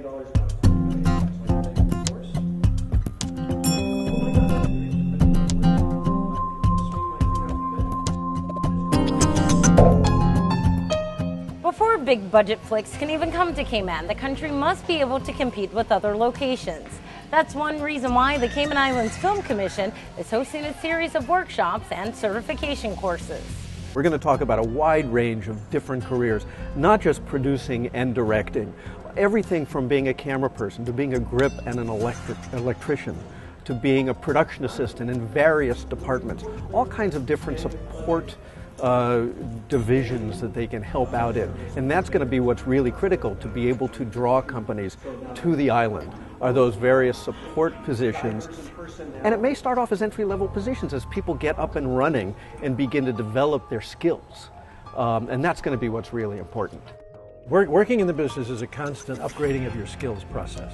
Before big budget flicks can even come to Cayman, the country must be able to compete with other locations. That's one reason why the Cayman Islands Film Commission is hosting a series of workshops and certification courses. We're going to talk about a wide range of different careers, not just producing and directing. Everything from being a camera person, to being a grip and an electrician, to being a production assistant in various departments. All kinds of different support divisions that they can help out in. And that's going to be what's really critical to be able to draw companies to the island, are those various support positions. And it may start off as entry-level positions as people get up and running and begin to develop their skills. And that's going to be what's really important. Working in the business is a constant upgrading of your skills process.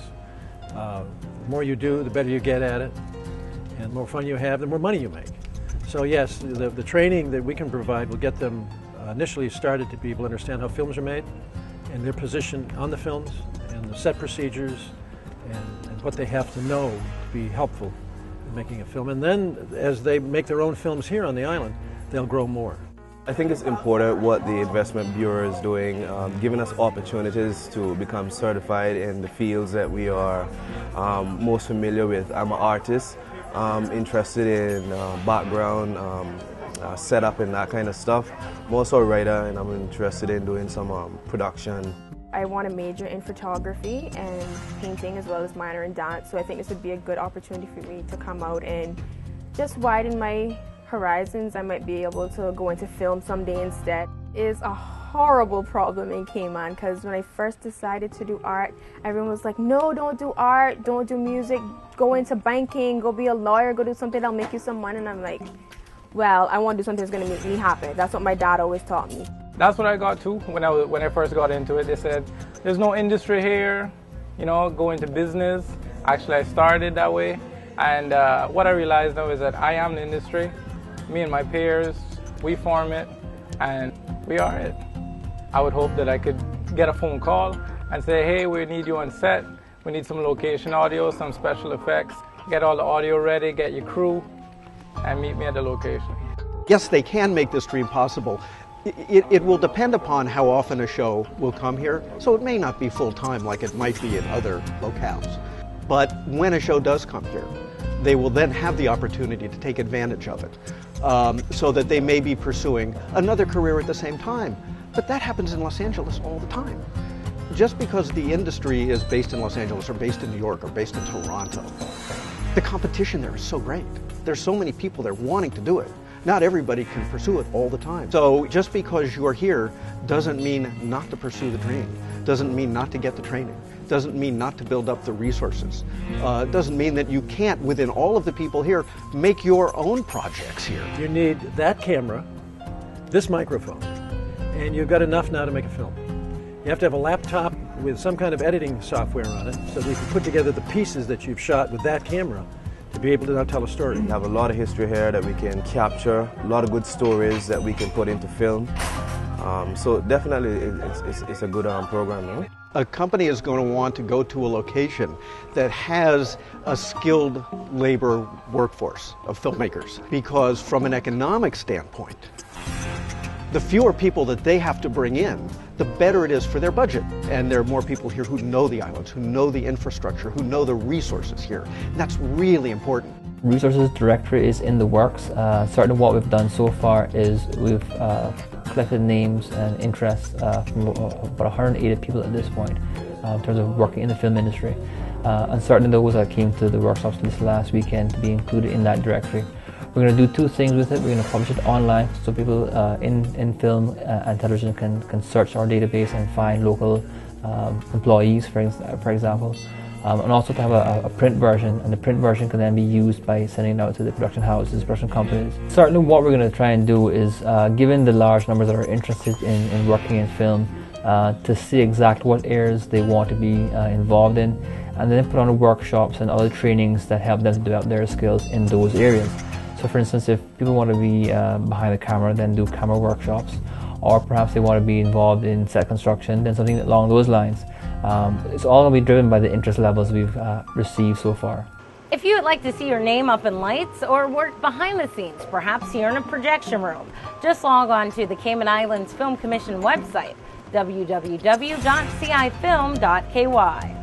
The more you do, the better you get at it. And the more fun you have, the more money you make. So yes, the training that we can provide will get them initially started to be able to understand how films are made and their position on the films and the set procedures and what they have to know to be helpful in making a film. And then as they make their own films here on the island, they'll grow more. I think it's important what the Investment Bureau is doing, giving us opportunities to become certified in the fields that we are most familiar with. I'm an artist. Interested in background, setup and that kind of stuff. I'm also a writer and I'm interested in doing some production. I want to major in photography and painting as well as minor in dance, so I think this would be a good opportunity for me to come out and just widen my horizons. I might be able to go into film someday instead. It's a horrible problem in Cayman because when I first decided to do art, everyone was like, no, don't do art, don't do music, go into banking, go be a lawyer, go do something that'll make you some money. And I'm like, well, I want to do something that's going to make me happy. That's what my dad always taught me. That's what I got too when I first got into it. They said, there's no industry here, you know, go into business. Actually, I started that way. And what I realized now is that I am the industry. Me and my peers, we form it, and we are it. I would hope that I could get a phone call and say, hey, we need you on set. We need some location audio, some special effects. Get all the audio ready, get your crew, and meet me at the location. Yes, they can make this dream possible. It will depend upon how often a show will come here, so it may not be full-time like it might be in other locales. But when a show does come here, they will then have the opportunity to take advantage of it, so that they may be pursuing another career at the same time. But that happens in Los Angeles all the time. Just because the industry is based in Los Angeles or based in New York or based in Toronto, the competition there is so great. There's so many people there wanting to do it. Not everybody can pursue it all the time. So just because you're here doesn't mean not to pursue the dream, doesn't mean not to get the training, doesn't mean not to build up the resources. Doesn't mean that you can't, within all of the people here, make your own projects here. You need that camera, this microphone, and you've got enough now to make a film. You have to have a laptop with some kind of editing software on it so that you can put together the pieces that you've shot with that camera to be able to now tell a story. We have a lot of history here that we can capture, a lot of good stories that we can put into film. So definitely it's a good program, no? A company is going to want to go to a location that has a skilled labor workforce of filmmakers, because from an economic standpoint, the fewer people that they have to bring in, the better it is for their budget. And there are more people here who know the islands, who know the infrastructure, who know the resources here. And that's really important. Resources directory is in the works. Certainly what we've done so far is we've collected names and interests from about 180 people at this point in terms of working in the film industry. And certainly those that came to the workshops this last weekend to be included in that directory. We're going to do two things with it. We're going to publish it online so people in film and television can search our database and find local employees, for example. And also to have a print version, and the print version can then be used by sending it out to the production houses, production companies. Certainly what we're going to try and do is, given the large numbers that are interested in working in film, to see exactly what areas they want to be involved in, and then put on workshops and other trainings that help them to develop their skills in those areas. So for instance, if people want to be behind the camera, then do camera workshops, or perhaps they want to be involved in set construction, then something along those lines. It's all going to be driven by the interest levels we've received so far. If you would like to see your name up in lights or work behind the scenes, perhaps here in a projection room, just log on to the Cayman Islands Film Commission website, www.cifilm.ky.